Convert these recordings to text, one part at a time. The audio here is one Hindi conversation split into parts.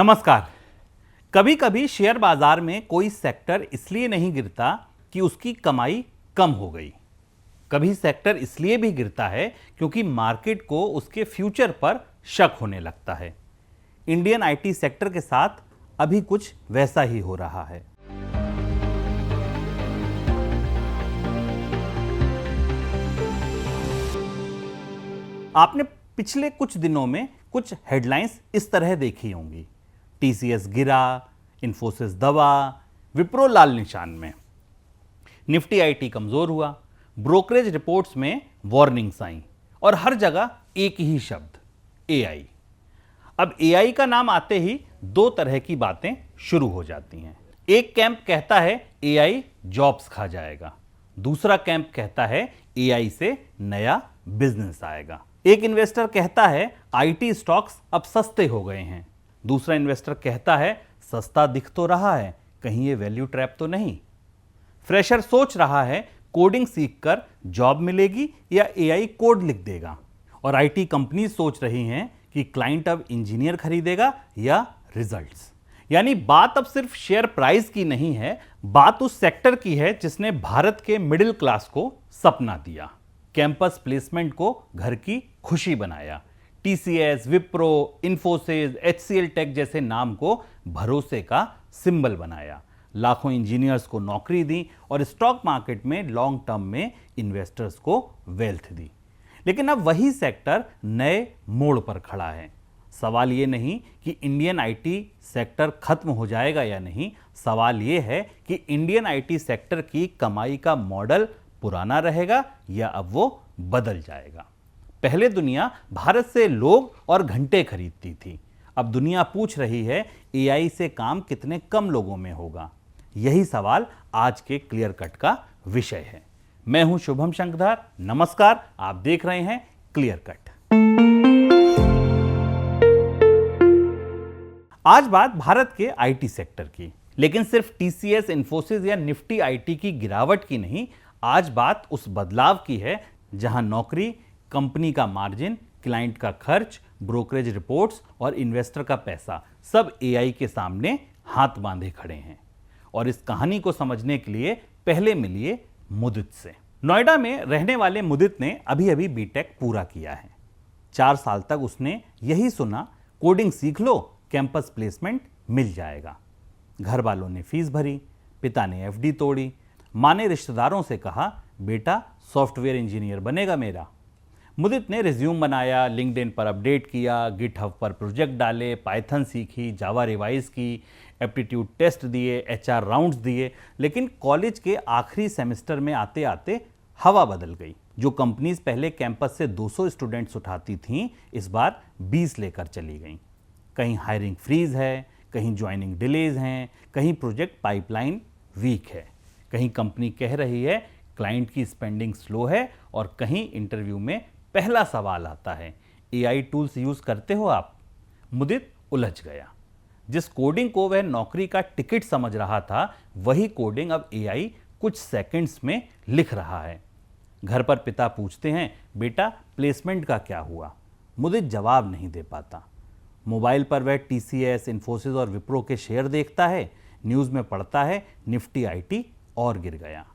नमस्कार। कभी कभी शेयर बाजार में कोई सेक्टर इसलिए नहीं गिरता कि उसकी कमाई कम हो गई। कभी सेक्टर इसलिए भी गिरता है क्योंकि मार्केट को उसके फ्यूचर पर शक होने लगता है। इंडियन आईटी सेक्टर के साथ अभी कुछ वैसा ही हो रहा है। आपने पिछले कुछ दिनों में कुछ हेडलाइंस इस तरह देखी होंगी। टीसीएस गिरा, इन्फोसिस दबा, विप्रो लाल निशान में। निफ्टी आईटी कमजोर हुआ, ब्रोकरेज रिपोर्ट्स में वार्निंग्स आई और हर जगह एक ही शब्द एआई। अब एआई का नाम आते ही दो तरह की बातें शुरू हो जाती हैं। एक कैंप कहता है एआई जॉब्स खा जाएगा, दूसरा कैंप कहता है एआई से नया बिजनेस आएगा। एक इन्वेस्टर कहता है आईटी स्टॉक्स अब सस्ते हो गए हैं, दूसरा इन्वेस्टर कहता है सस्ता दिख तो रहा है, कहीं ये वैल्यू ट्रैप तो नहीं। फ्रेशर सोच रहा है कोडिंग सीखकर जॉब मिलेगी या एआई कोड लिख देगा, और आईटी कंपनी सोच रही हैं कि क्लाइंट अब इंजीनियर खरीदेगा या रिजल्ट्स। यानी बात अब सिर्फ शेयर प्राइस की नहीं है, बात उस सेक्टर की है जिसने भारत के मिडिल क्लास को सपना दिया, कैंपस प्लेसमेंट को घर की खुशी बनाया, TCS, Wipro, Infosys, HCL Tech जैसे नाम को भरोसे का सिंबल बनाया, लाखों इंजीनियर्स को नौकरी दी और स्टॉक मार्केट में लॉन्ग टर्म में इन्वेस्टर्स को वेल्थ दी। लेकिन अब वही सेक्टर नए मोड़ पर खड़ा है। सवाल यह नहीं कि इंडियन आईटी सेक्टर खत्म हो जाएगा या नहीं, सवाल यह है कि इंडियन आईटी सेक्टर की कमाई का मॉडल पुराना रहेगा या अब वो बदल जाएगा। पहले दुनिया भारत से लोग और घंटे खरीदती थी, अब दुनिया पूछ रही है एआई से काम कितने कम लोगों में होगा। यही सवाल आज के क्लियर कट का विषय है। मैं हूं शुभम शंकधार, नमस्कार। आप देख रहे हैं क्लियर कट। आज बात भारत के आईटी सेक्टर की, लेकिन सिर्फ टीसीएस, इन्फोसिस या निफ्टी आईटी की गिरावट की नहीं। आज बात उस बदलाव की है जहां नौकरी, कंपनी का मार्जिन, क्लाइंट का खर्च, ब्रोकरेज रिपोर्ट्स और इन्वेस्टर का पैसा सब एआई के सामने हाथ बांधे खड़े हैं। और इस कहानी को समझने के लिए पहले मिलिए मुदित से। नोएडा में रहने वाले मुदित ने अभी अभी बीटेक पूरा किया है। 4 साल तक उसने यही सुना, कोडिंग सीख लो, कैंपस प्लेसमेंट मिल जाएगा। घर वालों ने फीस भरी, पिता ने एफडी तोड़ी, मां ने रिश्तेदारों से कहा बेटा सॉफ्टवेयर इंजीनियर बनेगा मेरा। मुदित ने रिज्यूम बनाया, लिंक्डइन पर अपडेट किया, गिटहब पर प्रोजेक्ट डाले, पाइथन सीखी, जावा रिवाइज की, एप्टीट्यूड टेस्ट दिए, एचआर राउंड्स दिए। लेकिन कॉलेज के आखिरी सेमेस्टर में आते आते हवा बदल गई। जो कंपनीज पहले कैंपस से 200 स्टूडेंट्स उठाती थीं, इस बार 20 लेकर चली गईं। कहीं हायरिंग फ्रीज है, कहीं ज्वाइनिंग डिलेज हैं, कहीं प्रोजेक्ट पाइपलाइन वीक है, कहीं कंपनी कह रही है क्लाइंट की स्पेंडिंग स्लो है, और कहीं इंटरव्यू में पहला सवाल आता है एआई टूल्स यूज करते हो आप। मुदित उलझ गया। जिस कोडिंग को वह नौकरी का टिकट समझ रहा था, वही कोडिंग अब एआई कुछ सेकंड्स में लिख रहा है। घर पर पिता पूछते हैं बेटा प्लेसमेंट का क्या हुआ। मुदित जवाब नहीं दे पाता। मोबाइल पर वह टीसीएस, इन्फोसिस और विप्रो के शेयर देखता है, न्यूज में पढ़ता है निफ्टी आईटी और गिर गया।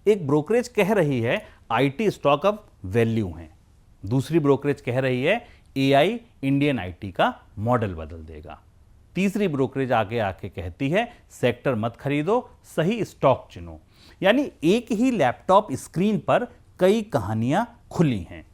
एक ब्रोकरेज कह रही है आईटी स्टॉक अब वैल्यू हैं, दूसरी ब्रोकरेज कह रही है एआई इंडियन आईटी का मॉडल बदल देगा, तीसरी ब्रोकरेज आगे आके कहती है सेक्टर मत खरीदो, सही स्टॉक चुनो। यानी एक ही लैपटॉप स्क्रीन पर कई कहानियां खुली हैं।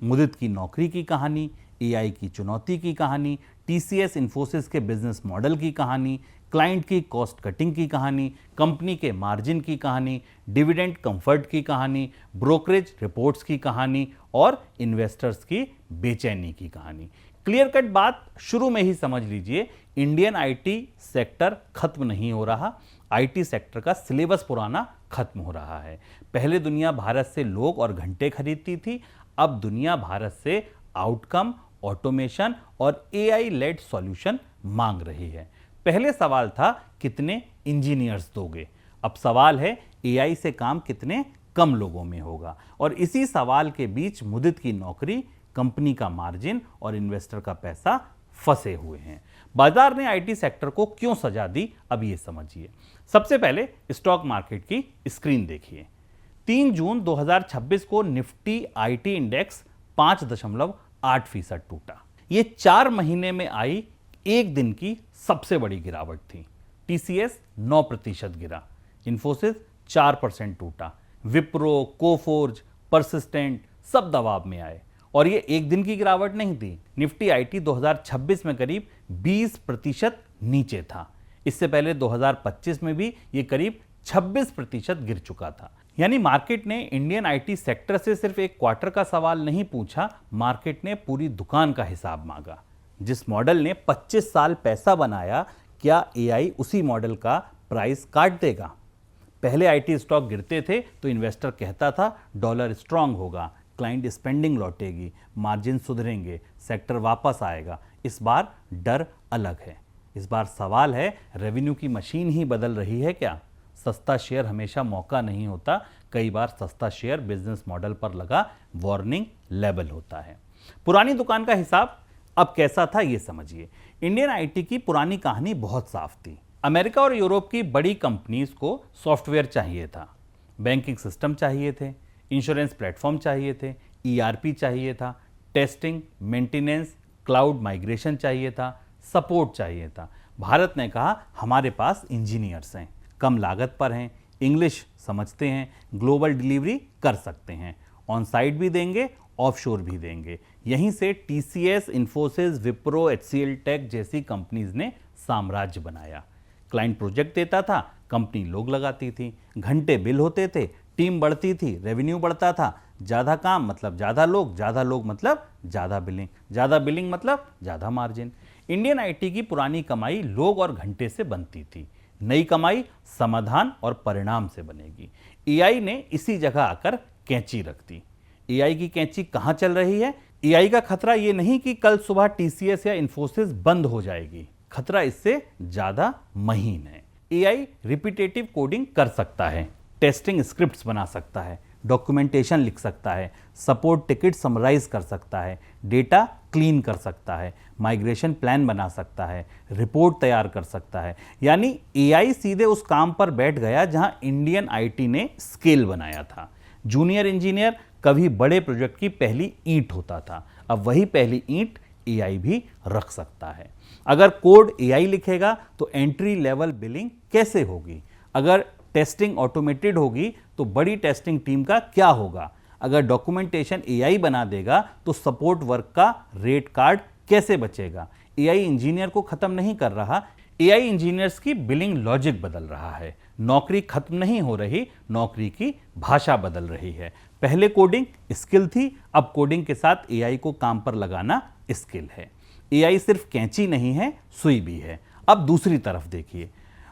मुदित की नौकरी की कहानी, एआई की चुनौती की कहानी, टीसीएस इन्फोसिस के बिजनेस मॉडल की कहानी, क्लाइंट की कॉस्ट कटिंग की कहानी, कंपनी के मार्जिन की कहानी, डिविडेंड कंफर्ट की कहानी, ब्रोकरेज रिपोर्ट्स की कहानी और इन्वेस्टर्स की बेचैनी की कहानी। क्लियर कट बात शुरू में ही समझ लीजिए, इंडियन आईटी सेक्टर खत्म नहीं हो रहा, आईटी सेक्टर का सिलेबस पुराना खत्म हो रहा है। पहले दुनिया भारत से लोग और घंटे खरीदती थी, अब दुनिया भारत से आउटकम, ऑटोमेशन और एआई लेड सॉल्यूशन मांग रही है। पहले सवाल था कितने इंजीनियर्स दोगे, अब सवाल है एआई से काम कितने कम लोगों में होगा। और इसी सवाल के बीच मुदित की नौकरी, कंपनी का मार्जिन और इन्वेस्टर का पैसा फंसे हुए हैं। बाजार ने आईटी सेक्टर को क्यों सजा दी, अब ये समझिए। सबसे पहले स्टॉक मार्केट की स्क्रीन देखिए। 3 जून 2026 को निफ्टी आईटी इंडेक्स 5.8% टूटा। ये 4 महीने में आई एक दिन की सबसे बड़ी गिरावट थी। टीसीएस 9% गिरा, इन्फोसिस 4% टूटा, विप्रो, कोफोर्ज, परसिस्टेंट सब दबाव में आए। और ये एक दिन की गिरावट नहीं थी। निफ्टी आईटी 2026 में करीब 20% नीचे था। इससे पहले 2025 में भी ये करीब 26% गिर चुका था। यानी मार्केट ने इंडियन आईटी सेक्टर से सिर्फ एक क्वार्टर का सवाल नहीं पूछा, मार्केट ने पूरी दुकान का हिसाब मांगा। जिस मॉडल ने 25 साल पैसा बनाया, क्या एआई उसी मॉडल का प्राइस काट देगा? पहले आईटी स्टॉक गिरते थे तो इन्वेस्टर कहता था डॉलर स्ट्रांग होगा, क्लाइंट स्पेंडिंग लौटेगी, मार्जिन सुधरेंगे, सेक्टर वापस आएगा। इस बार डर अलग है। इस बार सवाल है, रेवेन्यू की मशीन ही बदल रही है क्या? सस्ता शेयर हमेशा मौका नहीं होता, कई बार सस्ता शेयर बिजनेस मॉडल पर लगा वार्निंग लेबल होता है। पुरानी दुकान का हिसाब अब कैसा था ये समझिए। इंडियन आईटी की पुरानी कहानी बहुत साफ थी। अमेरिका और यूरोप की बड़ी कंपनीज को सॉफ्टवेयर चाहिए था, बैंकिंग सिस्टम चाहिए थे, इंश्योरेंस प्लेटफॉर्म चाहिए थे, ईआरपी चाहिए था, टेस्टिंग, मेंटेनेंस, क्लाउड माइग्रेशन चाहिए था, सपोर्ट चाहिए था। भारत ने कहा हमारे पास इंजीनियर्स हैं, कम लागत पर हैं, इंग्लिश समझते हैं, ग्लोबल डिलीवरी कर सकते हैं, ऑन साइट भी देंगे, ऑफशोर भी देंगे। यहीं से TCS, Infosys, Wipro, HCL Tech जैसी कंपनीज ने साम्राज्य बनाया। क्लाइंट प्रोजेक्ट देता था, कंपनी लोग लगाती थी, घंटे बिल होते थे, टीम बढ़ती थी, रेवेन्यू बढ़ता था। ज़्यादा काम मतलब ज़्यादा लोग मतलब ज़्यादा बिलिंग मतलब ज़्यादा मार्जिन। इंडियन आईटी की पुरानी कमाई लोग और घंटे से बनती थी, नई कमाई समाधान और परिणाम से बनेगी। एआई ने इसी जगह आकर कैंची रख दी। एआई की कैंची कहां चल रही है? एआई का खतरा यह नहीं कि कल सुबह टीसीएस या इन्फोसिस बंद हो जाएगी, खतरा इससे ज्यादा महीन है। एआई रिपीटेटिव कोडिंग कर सकता है, टेस्टिंग स्क्रिप्ट्स बना सकता है, डॉक्यूमेंटेशन लिख सकता है, सपोर्ट टिकट समराइज कर सकता है, डेटा क्लीन कर सकता है, माइग्रेशन प्लान बना सकता है, रिपोर्ट तैयार कर सकता है। यानी एआई सीधे उस काम पर बैठ गया जहां इंडियन आईटी ने स्केल बनाया था। जूनियर इंजीनियर कभी बड़े प्रोजेक्ट की पहली ईंट होता था, अब वही पहली ईंट एआई भी रख सकता है। अगर कोड एआई लिखेगा तो एंट्री लेवल बिलिंग कैसे होगी? अगर टेस्टिंग ऑटोमेटेड होगी तो बड़ी टेस्टिंग टीम का क्या होगा? अगर डॉक्यूमेंटेशन एआई बना देगा तो सपोर्ट वर्क का रेट कार्ड कैसे बचेगा? एआई इंजीनियर को खत्म नहीं कर रहा, एआई इंजीनियर्स की बिलिंग लॉजिक बदल रहा है। नौकरी खत्म नहीं हो रही, नौकरी की भाषा बदल रही है। पहले कोडिंग स्किल थी, अब कोडिंग के साथ एआई को काम पर लगाना स्किल है। एआई सिर्फ कैंची नहीं है, सुई भी है। अब दूसरी तरफ देखिए,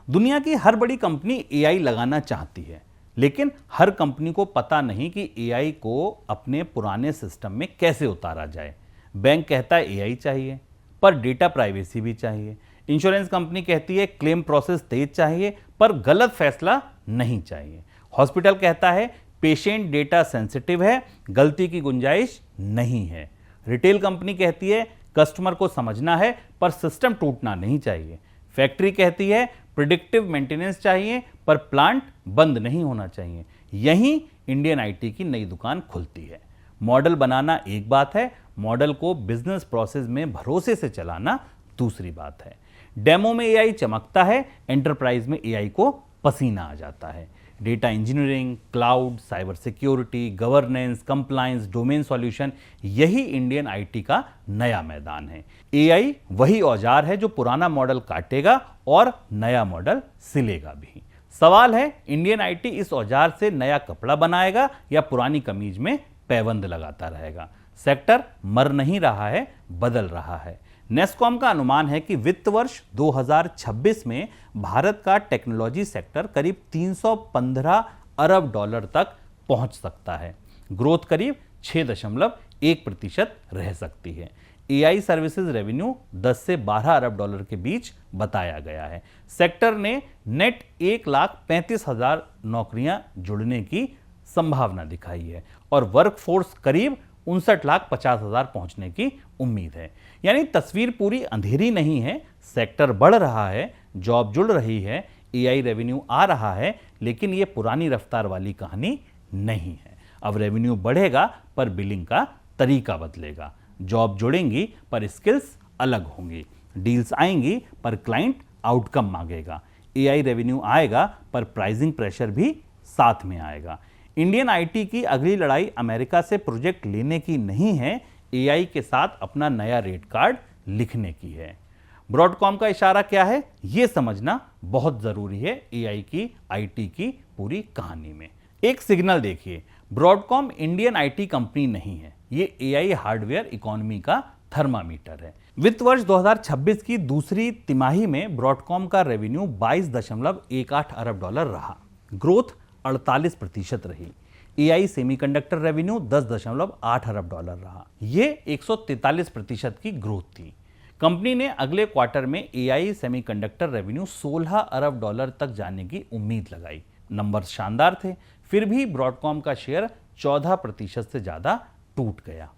दुनिया की हर बड़ी कंपनी एआई लगाना चाहती है, लेकिन हर कंपनी को पता नहीं कि एआई को अपने पुराने सिस्टम में कैसे उतारा जाए। बैंक कहता है एआई चाहिए, पर डेटा प्राइवेसी भी चाहिए। इंश्योरेंस कंपनी कहती है क्लेम प्रोसेस तेज चाहिए, पर गलत फैसला नहीं चाहिए। हॉस्पिटल कहता है पेशेंट डेटा सेंसिटिव है, गलती की गुंजाइश नहीं है। रिटेल कंपनी कहती है कस्टमर को समझना है, पर सिस्टम टूटना नहीं चाहिए। फैक्ट्री कहती है प्रिडिक्टिव मेंटेनेंस चाहिए, पर प्लांट बंद नहीं होना चाहिए। यहीं इंडियन आईटी की नई दुकान खुलती है। मॉडल बनाना एक बात है, मॉडल को बिजनेस प्रोसेस में भरोसे से चलाना दूसरी बात है। डेमो में एआई चमकता है, एंटरप्राइज में एआई को पसीना आ जाता है। Data engineering, cloud, cyber security, governance, compliance, domain solution, यही इंडियन आईटी का नया मैदान है। एआई वही औजार है जो पुराना मॉडल काटेगा और नया मॉडल सिलेगा भी। सवाल है, इंडियन आईटी इस औजार से नया कपड़ा बनाएगा या पुरानी कमीज में पैबंद लगाता रहेगा? सेक्टर मर नहीं रहा है, बदल रहा है। नेस्कॉम का अनुमान है कि वित्त वर्ष 2026 में भारत का टेक्नोलॉजी सेक्टर करीब 315 अरब डॉलर तक पहुंच सकता है। ग्रोथ करीब 6.1% रह सकती है। एआई सर्विसेज रेवेन्यू 10 से 12 अरब डॉलर के बीच बताया गया है। सेक्टर ने नेट 1,35,000 नौकरियां जुड़ने की संभावना दिखाई है और वर्कफोर्स करीब 59,50,000 पहुंचने की उम्मीद है। यानी तस्वीर पूरी अंधेरी नहीं है, सेक्टर बढ़ रहा है, जॉब जुड़ रही है, एआई रेवेन्यू आ रहा है, लेकिन ये पुरानी रफ्तार वाली कहानी नहीं है। अब रेवेन्यू बढ़ेगा पर बिलिंग का तरीका बदलेगा, जॉब जुड़ेंगी पर स्किल्स अलग होंगी, डील्स आएंगी पर क्लाइंट आउटकम मांगेगा, एआई रेवेन्यू आएगा पर प्राइसिंग प्रेशर भी साथ में आएगा। इंडियन आईटी की अगली लड़ाई अमेरिका से प्रोजेक्ट लेने की नहीं है, एआई के साथ अपना नया रेट कार्ड लिखने की है। ब्रॉडकॉम का इशारा क्या है, यह समझना बहुत जरूरी है एआई की, आईटी की पूरी कहानी में। एक सिग्नल देखिए, ब्रॉडकॉम इंडियन आईटी कंपनी नहीं है, ये एआई हार्डवेयर इकोनॉमी का थर्मामीटर है। वित्त वर्ष 2026 की दूसरी तिमाही में ब्रॉडकॉम का रेवेन्यू 22.18 अरब डॉलर रहा, ग्रोथ 48% रही। एआई सेमीकंडक्टर रेवेन्यू 10.8 अरब डॉलर रहा, यह 143% की ग्रोथ थी। कंपनी ने अगले क्वार्टर में एआई सेमीकंडक्टर रेवेन्यू 16 अरब डॉलर तक जाने की उम्मीद लगाई। नंबर शानदार थे, फिर भी ब्रॉडकॉम का शेयर 14% से ज्यादा टूट गया।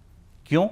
क्यों?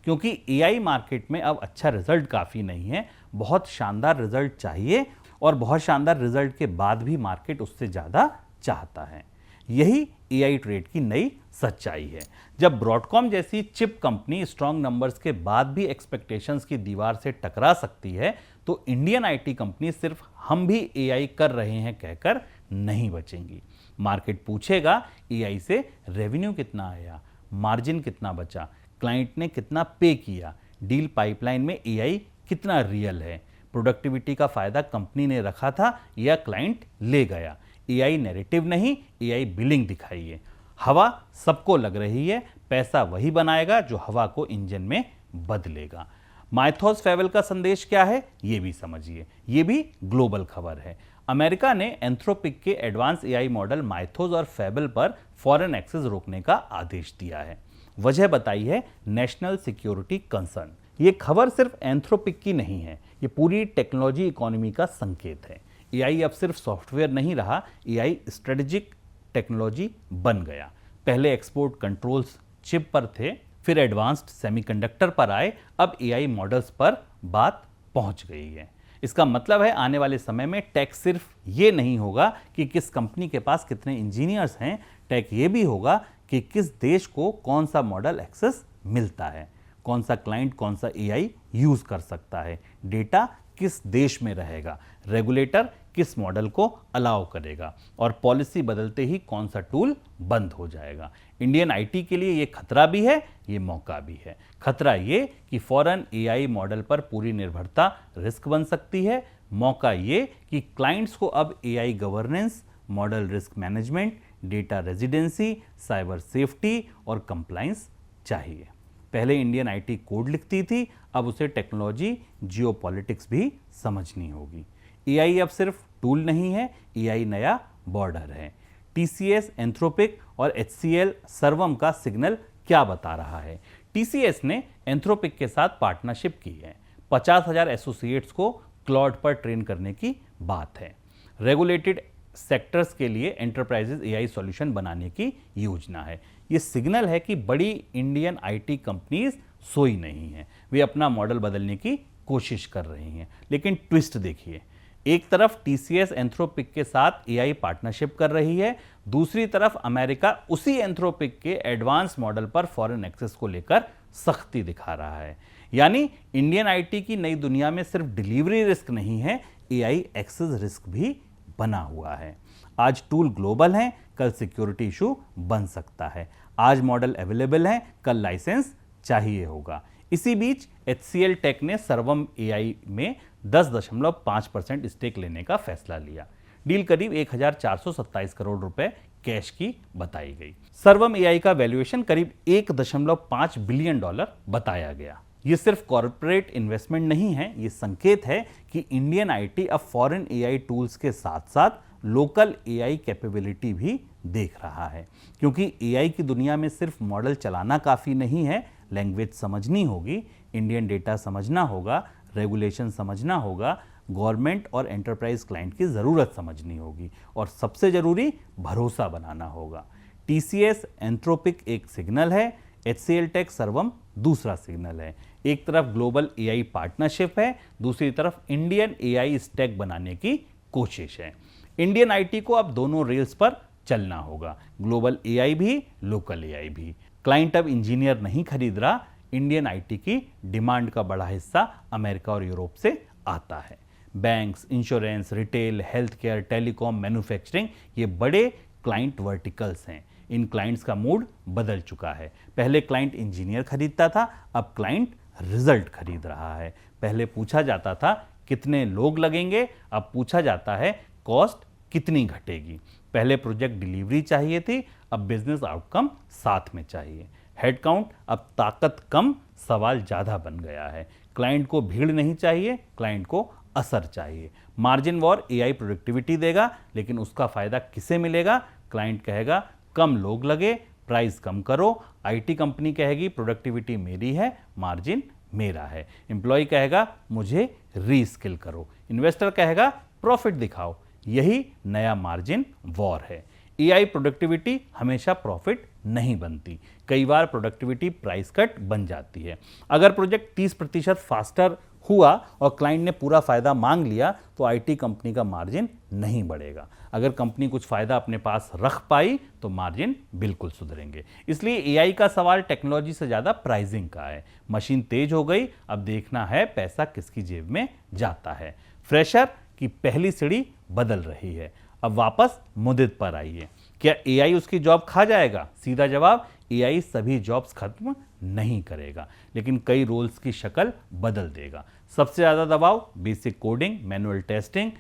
क्योंकि एआई मार्केट में अब अच्छा रिजल्ट काफी नहीं है, बहुत शानदार रिजल्ट चाहिए, और बहुत शानदार रिजल्ट के बाद भी मार्केट उससे ज्यादा चाहता है। यही एआई ट्रेड की नई सच्चाई है। जब ब्रॉडकॉम जैसी चिप कंपनी स्ट्रॉन्ग नंबर्स के बाद भी एक्सपेक्टेशंस की दीवार से टकरा सकती है, तो इंडियन आईटी कंपनी सिर्फ हम भी एआई कर रहे हैं कहकर नहीं बचेंगी। मार्केट पूछेगा एआई से रेवेन्यू कितना आया, मार्जिन कितना बचा, क्लाइंट ने कितना पे किया, डील पाइपलाइन में एआई कितना रियल है, प्रोडक्टिविटी का फायदा कंपनी ने रखा था या क्लाइंट ले गया। एआई नैरेटिव नहीं, एआई बिलिंग दिखाइए। हवा सबको लग रही है, पैसा वही बनाएगा जो हवा को इंजन में बदलेगा। माइथोस फेबल का संदेश क्या है, ये भी समझिए, ये भी ग्लोबल खबर है। अमेरिका ने एंथ्रोपिक के एडवांस एआई मॉडल माइथोस और फेबल पर फॉरेन एक्सेस रोकने का आदेश दिया है। वजह बताई है नेशनल सिक्योरिटी कंसर्न। ये खबर सिर्फ एंथ्रोपिक की नहीं है, ये पूरी टेक्नोलॉजी इकोनॉमी का संकेत है। एआई अब सिर्फ सॉफ्टवेयर नहीं रहा, एआई स्ट्रेटेजिक टेक्नोलॉजी बन गया। पहले एक्सपोर्ट कंट्रोल्स चिप पर थे, फिर एडवांस्ड सेमीकंडक्टर पर आए, अब एआई मॉडल्स पर बात पहुंच गई है। इसका मतलब है आने वाले समय में टेक सिर्फ ये नहीं होगा कि किस कंपनी के पास कितने इंजीनियर्स हैं, टेक ये भी होगा कि किस देश को कौन सा मॉडल एक्सेस मिलता है, कौन सा क्लाइंट कौन सा एआई यूज कर सकता है, डेटा किस देश में रहेगा, रेगुलेटर किस मॉडल को अलाउ करेगा, और पॉलिसी बदलते ही कौन सा टूल बंद हो जाएगा। इंडियन आईटी के लिए ये खतरा भी है, ये मौका भी है। खतरा ये कि फॉरेन एआई मॉडल पर पूरी निर्भरता रिस्क बन सकती है, मौका ये कि क्लाइंट्स को अब AI governance, model risk management, data residency, cyber safety और कंप्लायंस चाहिए। पहले इंडियन आईटी कोड लिखती थी, अब उसे टेक्नोलॉजी, जियोपॉलिटिक्स भी समझनी होगी। एआई अब सिर्फ टूल नहीं है, एआई नया बॉर्डर है। टीसीएस, एंथ्रोपिक और एचसीएल सर्वम का सिग्नल क्या बता रहा है? टीसीएस ने एंथ्रोपिक के साथ पार्टनरशिप की है, 50,000 एसोसिएट्स को क्लॉड पर ट्रेन करने की बात है। रेगुलेटेड सेक्टर्स के लिए एंटरप्राइजेज एआई सॉल्यूशन बनाने की योजना है। ये सिग्नल है कि बड़ी इंडियन आईटी कंपनीज सोई नहीं है, वे अपना मॉडल बदलने की कोशिश कर रही हैं। लेकिन ट्विस्ट देखिए, एक तरफ टीसीएस एंथ्रोपिक के साथ एआई पार्टनरशिप कर रही है, दूसरी तरफ अमेरिका उसी एंथ्रोपिक के एडवांस मॉडल पर फॉरेन एक्सेस को लेकर सख्ती दिखा रहा है। यानी इंडियन आईटी की नई दुनिया में सिर्फ डिलीवरी रिस्क नहीं है, एआई एक्सेस रिस्क भी बना हुआ है। आज टूल ग्लोबल हैं, कल सिक्योरिटी इशू बन सकता है। आज मॉडल अवेलेबल है, कल लाइसेंस चाहिए होगा। इसी बीच एचसीएल टेक ने सर्वम एआई में 10.5% स्टेक लेने का फैसला लिया। डील करीब 1,427 करोड़ रुपए कैश की बताई गई। सर्वम एआई का वैल्यूएशन करीब 1.5 बिलियन डॉलर बताया गया। ये सिर्फ कॉर्पोरेट इन्वेस्टमेंट नहीं है, ये संकेत है कि इंडियन आईटी अब फॉरेन एआई टूल्स के साथ साथ लोकल एआई कैपेबिलिटी भी देख रहा है। क्योंकि एआई की दुनिया में सिर्फ मॉडल चलाना काफ़ी नहीं है, लैंग्वेज समझनी होगी, इंडियन डेटा समझना होगा, रेगुलेशन समझना होगा, गवर्नमेंट और एंटरप्राइज क्लाइंट की ज़रूरत समझनी होगी, और सबसे ज़रूरी भरोसा बनाना होगा। टीसीएस एंथ्रोपिक एक सिग्नल है, HCL टेक सर्वम दूसरा सिग्नल है। एक तरफ ग्लोबल AI पार्टनरशिप है, दूसरी तरफ इंडियन AI स्टैक बनाने की कोशिश है। इंडियन IT को अब दोनों रेल्स पर चलना होगा, ग्लोबल AI भी, लोकल AI भी। क्लाइंट अब इंजीनियर नहीं खरीद रहा, इंडियन IT की डिमांड का बड़ा हिस्सा अमेरिका और यूरोप से आता है। Banks, insurance, retail, health care, telecom, manufacturing, ये बड़े क्लाइंट वर्टिकल्स हैं। इन क्लाइंट्स का मूड बदल चुका है। पहले क्लाइंट इंजीनियर खरीदता था, अब क्लाइंट रिजल्ट खरीद रहा है। पहले पूछा जाता था कितने लोग लगेंगे, अब पूछा जाता है कॉस्ट कितनी घटेगी। पहले प्रोजेक्ट डिलीवरी चाहिए थी, अब बिजनेस आउटकम साथ में चाहिए। हेडकाउंट अब ताकत कम, सवाल ज़्यादा बन गया है। क्लाइंट को भीड़ नहीं चाहिए, क्लाइंट को असर चाहिए। मार्जिन वॉर AI प्रोडक्टिविटी देगा, लेकिन उसका फायदा किसे मिलेगा? क्लाइंट कहेगा कम लोग लगे, प्राइस कम करो। IT कंपनी कहेगी प्रोडक्टिविटी मेरी है, मार्जिन मेरा है। एम्प्लॉय कहेगा मुझे रीस्किल करो। इन्वेस्टर कहेगा प्रॉफिट दिखाओ। यही नया मार्जिन वॉर है। AI प्रोडक्टिविटी हमेशा प्रॉफिट नहीं बनती, कई बार प्रोडक्टिविटी प्राइस कट बन जाती है। अगर प्रोजेक्ट 30% फास्टर हुआ और क्लाइंट ने पूरा फायदा मांग लिया तो IT कंपनी का मार्जिन नहीं बढ़ेगा। अगर कंपनी कुछ फायदा अपने पास रख पाई तो मार्जिन बिल्कुल सुधरेंगे। इसलिए AI का सवाल टेक्नोलॉजी से ज़्यादा प्राइसिंग का है। मशीन तेज हो गई, अब देखना है पैसा किसकी जेब में जाता है। फ्रेशर की पहली सीढ़ी बदल रही है। अब वापस मुदित पर आइए। क्या AI उसकी जॉब खा जाएगा? सीधा जवाब, AI सभी जॉब्स खत्म नहीं करेगा, लेकिन कई रोल्स की शक्ल बदल देगा। सबसे ज़्यादा दबाव basic coding, manual testing,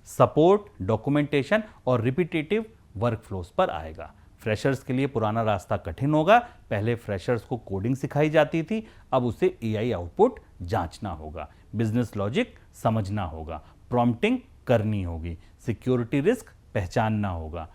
support, documentation और रिपीटेटिव वर्कफ्लोज पर आएगा। फ्रेशर्स के लिए पुराना रास्ता कठिन होगा। पहले फ्रेशर्स को कोडिंग सिखाई जाती थी, अब उसे AI आउटपुट जांचना होगा, बिजनेस लॉजिक समझना होगा, प्रॉम्प्टिंग करनी होगी, सिक्योरिटी रिस्क पहचानना होगा,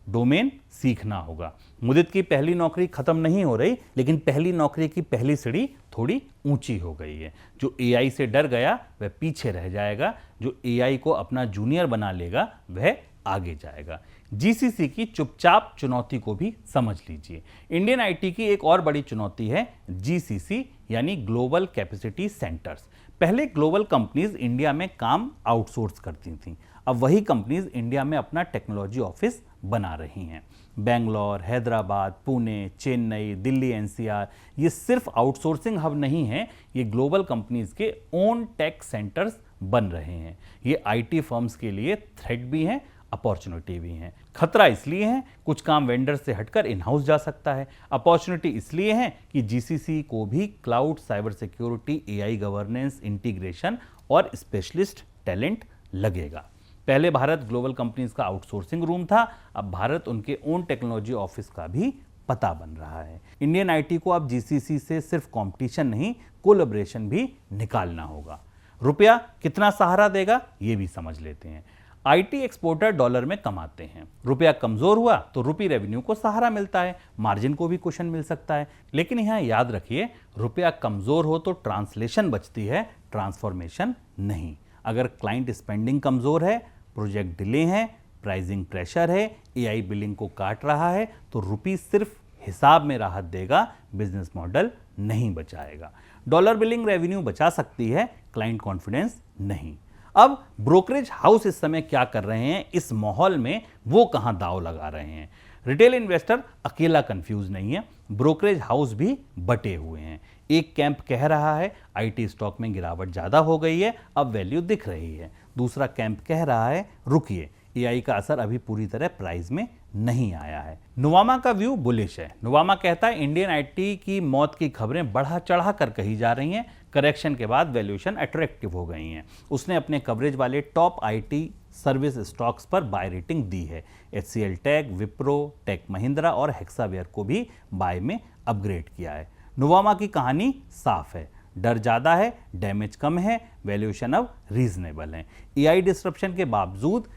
डोमेन सीखना होगा। मुदित की पहली नौकरी खत्म नहीं हो रही, लेकिन पहली नौकरी की पहली सीढ़ी थोड़ी ऊंची हो गई है। जो AI से डर गया वह पीछे रह जाएगा, जो AI को अपना जूनियर बना लेगा वह आगे जाएगा। GCC की चुपचाप चुनौती को भी समझ लीजिए। इंडियन IT की एक और बड़ी चुनौती है GCC यानी ग्लोबल कैपेसिटी सेंटर्स। पहले ग्लोबल कंपनीज इंडिया में काम आउटसोर्स करती थीं, अब वही कंपनीज इंडिया में अपना टेक्नोलॉजी ऑफिस बना रही हैं। बेंगलोर, हैदराबाद, पुणे, चेन्नई, दिल्ली NCR, ये सिर्फ आउटसोर्सिंग हब नहीं है, ये ग्लोबल कंपनीज के ओन टेक सेंटर्स बन रहे हैं। ये IT फर्म्स के लिए थ्रेट भी हैं, अपॉर्चुनिटी भी हैं। खतरा इसलिए है कुछ काम वेंडर से हटकर इन हाउस जा सकता है। अपॉर्चुनिटी इसलिए है कि GCC को भी cloud, cyber security, AI governance, integration और स्पेशलिस्ट टैलेंट लगेगा। पहले भारत ग्लोबल कंपनीज का आउटसोर्सिंग रूम था, अब भारत उनके ओन टेक्नोलॉजी ऑफिस का भी पता बन रहा है। इंडियन IT को अब GCC से सिर्फ कंपटीशन नहीं, कोलैबोरेशन भी निकालना होगा। रुपया कितना सहारा देगा ये भी समझ लेते हैं। IT एक्सपोर्टर डॉलर में कमाते हैं, रुपया कमजोर हुआ तो रुपी रेवेन्यू को सहारा मिलता है, मार्जिन को भी कुशन मिल सकता है। लेकिन यहाँ याद रखिए, रुपया कमजोर हो तो ट्रांसलेशन बचती है, ट्रांसफॉर्मेशन नहीं। अगर क्लाइंट स्पेंडिंग कमजोर है, प्रोजेक्ट डिले है, प्राइसिंग प्रेशर है, AI बिलिंग को काट रहा है, तो रुपी सिर्फ हिसाब में राहत देगा, बिजनेस मॉडल नहीं बचाएगा। डॉलर बिलिंग रेवेन्यू बचा सकती है, क्लाइंट कॉन्फिडेंस नहीं। अब ब्रोकरेज हाउस इस समय क्या कर रहे हैं, इस माहौल में वो कहां दांव लगा रहे हैं? रिटेल इन्वेस्टर अकेला कंफ्यूज नहीं है, ब्रोकरेज हाउस भी बटे हुए हैं। एक कैंप कह रहा है IT स्टॉक में गिरावट ज्यादा हो गई है, अब वैल्यू दिख रही है। दूसरा कैंप कह रहा है रुकिए, AI का असर अभी पूरी तरह प्राइस में नहीं आया है। नुवामा का व्यू बुलिश है। नुवामा कहता है इंडियन IT की मौत की खबरें बढ़ा चढ़ा कर कही जा रही हैं, करेक्शन के बाद वैल्यूएशन अट्रैक्टिव हो गई हैं। उसने अपने कवरेज वाले टॉप IT सर्विस स्टॉक्स पर बाय रेटिंग दी है। HCL Tech, Wipro, Tech Mahindra और हेक्सावेयर को भी बाय में अपग्रेड किया है। नुवामा की कहानी साफ है, डर ज़्यादा है, डैमेज कम है, वैल्यूएशन अब रीजनेबल है। AI डिस्ट्रप्शन के बावजूद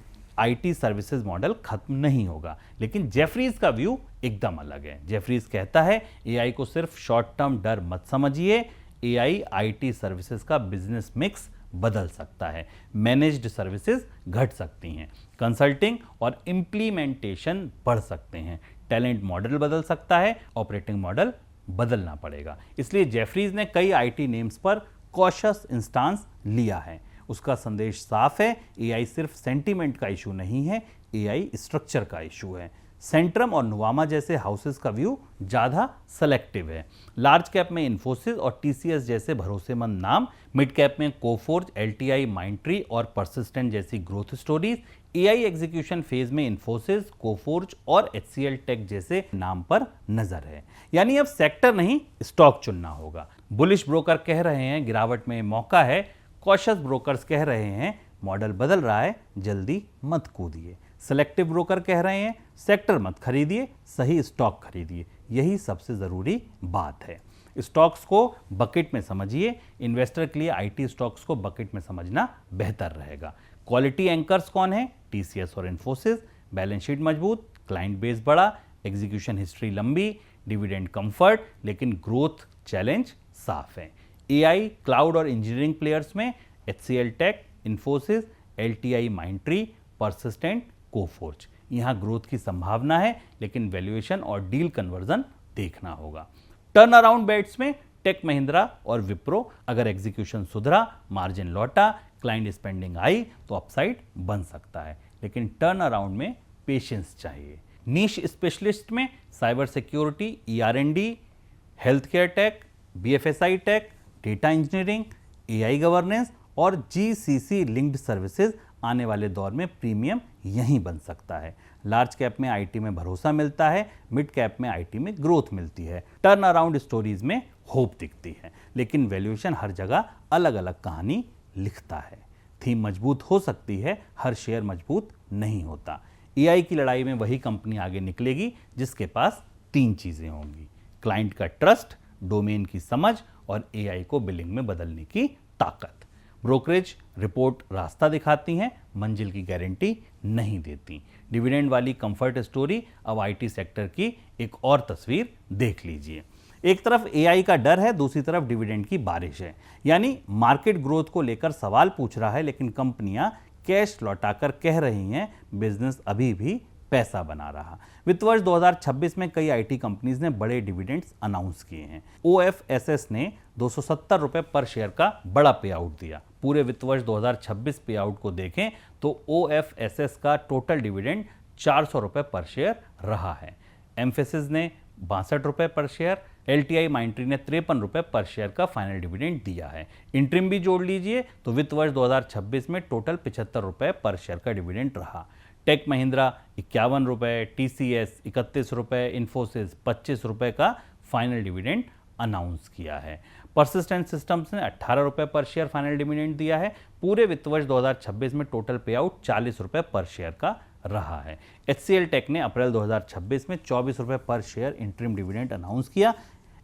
IT सर्विसेज मॉडल खत्म नहीं होगा। लेकिन जेफरीज का व्यू एकदम अलग है। जेफरीज कहता है AI को सिर्फ शॉर्ट टर्म डर मत समझिए, AI IT सर्विसेज का बिजनेस मिक्स बदल सकता है। मैनेज्ड सर्विसेज घट सकती हैं, कंसल्टिंग और इम्प्लीमेंटेशन बढ़ सकते हैं, टैलेंट मॉडल बदल सकता है, ऑपरेटिंग मॉडल बदलना पड़ेगा। इसलिए जेफरीज ने कई आईटी नेम्स पर कॉशियस इंस्टांस लिया है। उसका संदेश साफ है, एआई सिर्फ सेंटीमेंट का इशू नहीं है, एआई स्ट्रक्चर का इशू है। सेंट्रम और नुवामा जैसे हाउसेस का व्यू ज़्यादा सेलेक्टिव है। लार्ज कैप में इन्फोसिस और टीसीएस जैसे भरोसेमंद नाम, मिड कैप में कोफोर्ज, एलटीआई, माइंडट्री और परसिस्टेंट जैसी growth stories, AI execution phase में इन्फोसिस, कोफोर्ज और एचसीएल टेक जैसे नाम पर नजर है। यानी अब सेक्टर नहीं, स्टॉक चुनना होगा। बुलिश ब्रोकर कह रहे हैं गिरावट में मौका है, कॉशियस ब्रोकर्स कह रहे हैं मॉडल बदल रहा है, जल्दी मत कूदिए। सेलेक्टिव ब्रोकर कह रहे हैं सेक्टर मत खरीदिए, सही स्टॉक खरीदिए। यही सबसे ज़रूरी बात है। स्टॉक्स को बकेट में समझिए। इन्वेस्टर के लिए आईटी स्टॉक्स को बकेट में समझना बेहतर रहेगा। क्वालिटी एंकर्स कौन है? टीसीएस और इन्फोसिस। बैलेंस शीट मजबूत, क्लाइंट बेस बड़ा, एग्जीक्यूशन हिस्ट्री लंबी, डिविडेंड कंफर्ट, लेकिन ग्रोथ चैलेंज साफ है। एआई, क्लाउड और इंजीनियरिंग प्लेयर्स में HCL Tech, Infosys, LTI, Mindtree, Persistent, Coforge. यहां ग्रोथ की संभावना है, लेकिन वैल्यूएशन और डील कन्वर्जन देखना होगा। टर्न अराउंड बेट्स में टेक महिंद्रा और विप्रो। अगर एग्जीक्यूशन सुधरा, मार्जिन लौटा, क्लाइंट स्पेंडिंग आई तो अपसाइड बन सकता है, लेकिन टर्न अराउंड में पेशेंस चाहिए। नीश स्पेशलिस्ट में cyber security, ERND, health care tech, BFSI tech, data engineering, AI governance और जीसीसी लिंक्ड सर्विसेज आने वाले दौर में प्रीमियम यहीं बन सकता है। लार्ज कैप में आईटी में भरोसा मिलता है, मिड कैप में आईटी में ग्रोथ मिलती है, टर्न अराउंड स्टोरीज में होप दिखती है, लेकिन वैल्यूएशन हर जगह अलग अलग कहानी लिखता है। थीम मजबूत हो सकती है, हर शेयर मजबूत नहीं होता। एआई की लड़ाई में वही कंपनी आगे निकलेगी जिसके पास 3 चीजें होंगी: क्लाइंट का ट्रस्ट, डोमेन की समझ और एआई को बिलिंग में बदलने की ताकत। ब्रोकरेज रिपोर्ट रास्ता दिखाती हैं, मंजिल की गारंटी नहीं देती। डिविडेंड वाली कंफर्ट स्टोरी अब आईटी सेक्टर की एक और तस्वीर देख लीजिए। एक तरफ एआई का डर है, दूसरी तरफ डिविडेंड की बारिश है। यानी मार्केट ग्रोथ को लेकर सवाल पूछ रहा है, लेकिन कंपनियां कैश लौटाकर कह रही हैं बिजनेस अभी भी पैसा बना रहा। वित्त वर्ष 2026 में कई आईटी कंपनीज ने बड़े डिविडेंड्स अनाउंस किए हैं। ओएफएसएस ने 270 रुपए पर शेयर का बड़ा पे आउट दिया। पूरे वित्त वर्ष 2026 पे आउट को देखें तो ओएफएसएस का टोटल डिविडेंड 400 रुपए पर शेयर रहा है। एम्फेसिस ने 62 रुपए पर शेयर, एलटीआई माइंडट्री ने 53 रुपए पर शेयर का फाइनल डिविडेंड दिया है। इंट्रिम भी जोड़ लीजिए तो वित्त वर्ष 2026 में टोटल 75 रुपए पर शेयर का डिविडेंड रहा। टेक महिंद्रा 51 रुपए, टीसीएस 31 रुपए, इन्फोसिस 25 रुपए का फाइनल डिविडेंड अनाउंस किया है। परसिस्टेंट सिस्टम्स ने 18 रुपए पर शेयर फाइनल डिविडेंड दिया है। पूरे वित्त वर्ष 2026 में टोटल पे आउट 40 रुपए पर शेयर का रहा है। एचसीएल टेक ने अप्रैल 2026 में 24 रुपए पर शेयर इंटरिम डिविडेंड अनाउंस किया।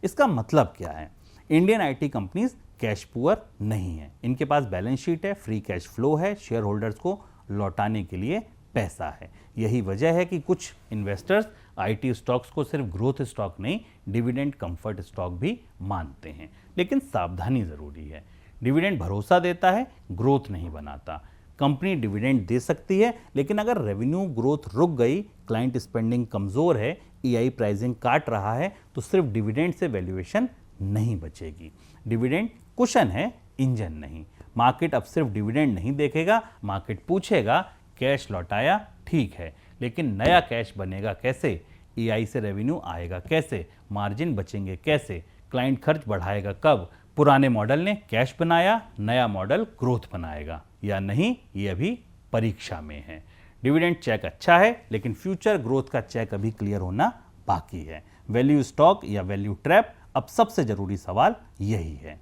इसका मतलब क्या है? Indian IT companies cash poor नहीं है, इनके पास बैलेंस शीट है, फ्री कैश फ्लो है, शेयर होल्डर्स को लौटाने के लिए पैसा है। यही वजह है कि कुछ इन्वेस्टर्स आईटी स्टॉक्स को सिर्फ ग्रोथ स्टॉक नहीं, डिविडेंड कंफर्ट स्टॉक भी मानते हैं। लेकिन सावधानी जरूरी है। डिविडेंड भरोसा देता है, ग्रोथ नहीं बनाता। कंपनी डिविडेंड दे सकती है, लेकिन अगर रेवेन्यू ग्रोथ रुक गई, क्लाइंट स्पेंडिंग कमजोर है, एआई प्राइसिंग काट रहा है, तो सिर्फ डिविडेंड से वैल्यूएशन नहीं बचेगी। डिविडेंड कुशन है, इंजन नहीं। मार्केट अब सिर्फ डिविडेंड नहीं देखेगा, मार्केट पूछेगा कैश लौटाया ठीक है, लेकिन नया कैश बनेगा कैसे? एआई से रेवेन्यू आएगा कैसे? मार्जिन बचेंगे कैसे? क्लाइंट खर्च बढ़ाएगा कब? पुराने मॉडल ने कैश बनाया, नया मॉडल ग्रोथ बनाएगा या नहीं, ये अभी परीक्षा में है। डिविडेंड चेक अच्छा है, लेकिन फ्यूचर ग्रोथ का चेक अभी क्लियर होना बाकी है। वैल्यू स्टॉक या वैल्यू ट्रैप, अब सबसे जरूरी सवाल यही है।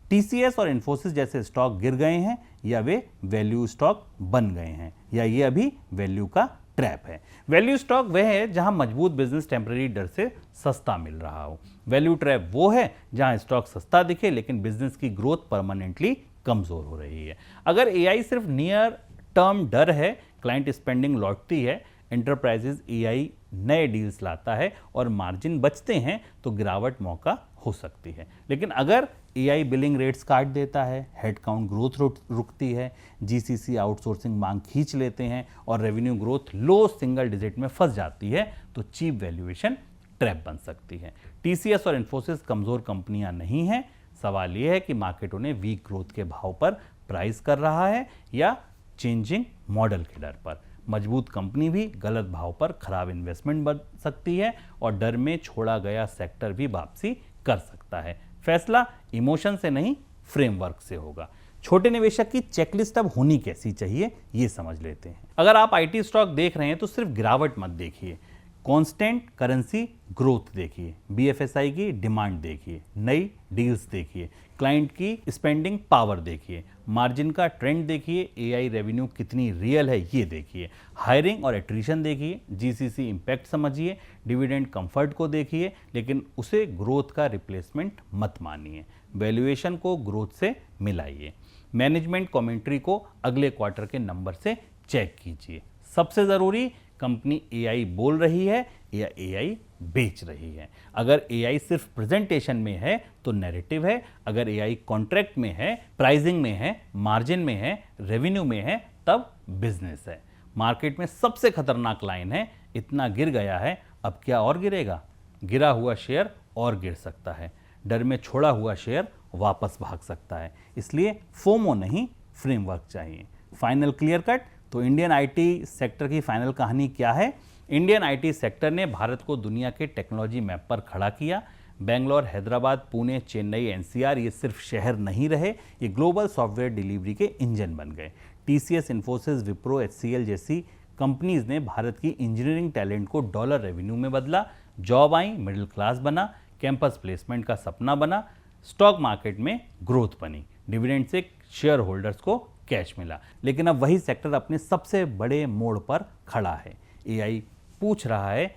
टीसीएस और इन्फोसिस जैसे स्टॉक गिर गए हैं या वे वैल्यू स्टॉक बन गए हैं, या ये अभी वैल्यू का ट्रैप है। वैल्यू स्टॉक वह है जहां मजबूत बिजनेस टेम्पररी डर से सस्ता मिल रहा हो। वैल्यू ट्रैप वो है जहां स्टॉक सस्ता दिखे लेकिन बिजनेस की ग्रोथ परमानेंटली कमजोर हो रही है। अगर एआई सिर्फ नियर टर्म डर है, क्लाइंट स्पेंडिंग लौटती है, एंटरप्राइजेज एआई नए डील्स लाता है और मार्जिन बचते हैं, तो गिरावट मौका हो सकती है। लेकिन अगर एआई बिलिंग रेट्स काट देता है, हेडकाउंट ग्रोथ रुकती है, जीसीसी आउटसोर्सिंग मांग खींच लेते हैं और रेवेन्यू ग्रोथ लो सिंगल डिजिट में फंस जाती है, तो चीप वैल्यूएशन ट्रैप बन सकती है। टीसीएस और इन्फोसिस कमजोर कंपनियां नहीं हैं। सवाल यह है कि मार्केट उन्हें वीक ग्रोथ के भाव पर प्राइस कर रहा है या चेंजिंग मॉडल के डर पर। मजबूत कंपनी भी गलत भाव पर खराब इन्वेस्टमेंट बन सकती है और डर में छोड़ा गया सेक्टर भी वापसी कर सकता है। फैसला इमोशन से नहीं, फ्रेमवर्क से होगा। छोटे निवेशक की चेकलिस्ट अब होनी कैसी चाहिए, ये समझ लेते हैं। अगर आप आईटी स्टॉक देख रहे हैं तो सिर्फ गिरावट मत देखिए, कांस्टेंट करेंसी ग्रोथ देखिए, बीएफएसआई की डिमांड देखिए, नई डील्स देखिए, क्लाइंट की स्पेंडिंग पावर देखिए, मार्जिन का ट्रेंड देखिए, एआई रेवेन्यू कितनी रियल है ये देखिए, हायरिंग और एट्रिशन देखिए, जीसीसी इंपैक्ट समझिए, डिविडेंड कंफर्ट को देखिए, लेकिन उसे ग्रोथ का रिप्लेसमेंट मत मानिए। वैल्यूएशन को ग्रोथ से मिलाइए। मैनेजमेंट कमेंट्री को अगले क्वार्टर के नंबर से चेक कीजिए। सबसे जरूरी, कंपनी एआई बोल रही है या एआई बेच रही है। अगर एआई सिर्फ प्रेजेंटेशन में है तो नैरेटिव है, अगर एआई कॉन्ट्रैक्ट में है, प्राइसिंग में है, मार्जिन में है, रेवेन्यू में है, तब बिजनेस है। मार्केट में सबसे खतरनाक लाइन है, इतना गिर गया है अब क्या और गिरेगा। गिरा हुआ शेयर और गिर सकता है, डर में छोड़ा हुआ शेयर वापस भाग सकता है। इसलिए फोमो नहीं, फ्रेमवर्क चाहिए। Final clear cut. तो इंडियन आईटी सेक्टर की फाइनल कहानी क्या है? इंडियन आईटी सेक्टर ने भारत को दुनिया के टेक्नोलॉजी मैप पर खड़ा किया। बेंगलोर, हैदराबाद, पुणे, चेन्नई, एनसीआर ये सिर्फ शहर नहीं रहे, ये ग्लोबल सॉफ्टवेयर डिलीवरी के इंजन बन गए। टीसीएस, इन्फोसिस, विप्रो, एचसीएल जैसी कंपनीज ने भारत की इंजीनियरिंग टैलेंट को डॉलर रेवेन्यू में बदला। जॉब आई, मिडिल क्लास बना, कैंपस प्लेसमेंट का सपना बना, स्टॉक मार्केट में ग्रोथ बनी, डिविडेंड से शेयर होल्डर्स को कैश मिला। लेकिन अब वही सेक्टर अपने सबसे बड़े मोड़ पर खड़ा है। एआई पूछ रहा है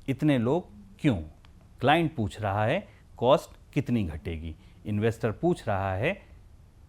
इतने लोग क्यों, क्लाइंट पूछ रहा है कॉस्ट कितनी घटेगी, इन्वेस्टर पूछ रहा है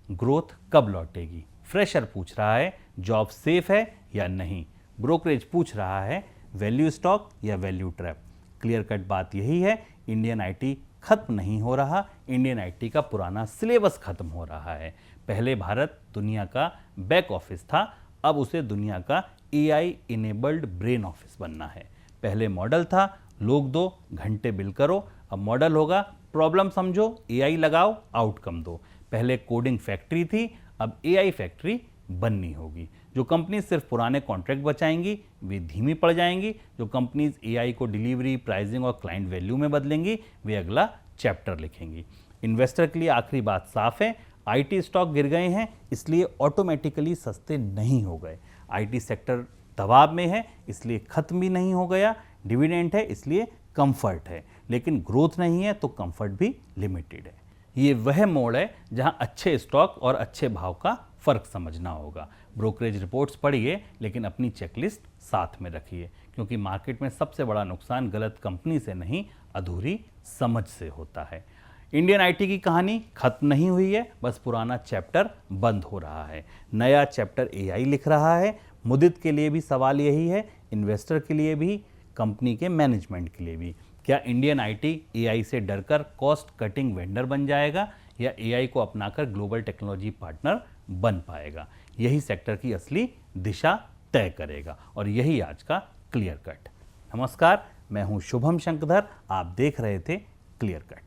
ग्रोथ कब लौटेगी, फ्रेशर पूछ रहा है जॉब सेफ है या नहीं, ब्रोकरेज पूछ रहा है वैल्यू स्टॉक या वैल्यू ट्रैप। क्लियर कट बात यही है, इंडियन आईटी खत्म नहीं हो रहा, इंडियन आईटी का पुराना सिलेबस खत्म हो रहा है। पहले भारत दुनिया का बैक ऑफिस था, अब उसे दुनिया का एआई इनेबल्ड ब्रेन ऑफिस बनना है। पहले मॉडल था लोग दो घंटे बिल करो, अब मॉडल होगा प्रॉब्लम समझो, एआई लगाओ, आउटकम दो। पहले कोडिंग फैक्ट्री थी, अब एआई फैक्ट्री बननी होगी। जो कंपनी सिर्फ पुराने कॉन्ट्रैक्ट बचाएंगी वे धीमी पड़ जाएंगी, जो कंपनीज एआई को डिलीवरी, प्राइसिंग और क्लाइंट वैल्यू में बदलेंगी वे अगला चैप्टर लिखेंगी। इन्वेस्टर के लिए आखिरी बात साफ है, आईटी स्टॉक गिर गए हैं इसलिए ऑटोमेटिकली सस्ते नहीं हो गए। आईटी सेक्टर दबाव में है इसलिए खत्म भी नहीं हो गया, डिविडेंड है इसलिए कंफर्ट है, लेकिन ग्रोथ नहीं है तो कंफर्ट भी लिमिटेड है। ये वह मोड़ है जहां अच्छे स्टॉक और अच्छे भाव का फर्क समझना होगा। ब्रोकरेज रिपोर्ट्स पढ़िए लेकिन अपनी चेकलिस्ट साथ में रखिए, क्योंकि मार्केट में सबसे बड़ा नुकसान गलत कंपनी से नहीं, अधूरी समझ से होता है। इंडियन आईटी की कहानी खत्म नहीं हुई है, बस पुराना चैप्टर बंद हो रहा है, नया चैप्टर एआई लिख रहा है। मुदित के लिए भी सवाल यही है, इन्वेस्टर के लिए भी, कंपनी के मैनेजमेंट के लिए भी। क्या इंडियन आईटी एआई से डरकर कॉस्ट कटिंग वेंडर बन जाएगा या एआई को अपनाकर ग्लोबल टेक्नोलॉजी पार्टनर बन पाएगा? यही सेक्टर की असली दिशा तय करेगा और यही आज का क्लियर कट। नमस्कार, मैं हूं शुभम शंकधर, आप देख रहे थे क्लियर कट।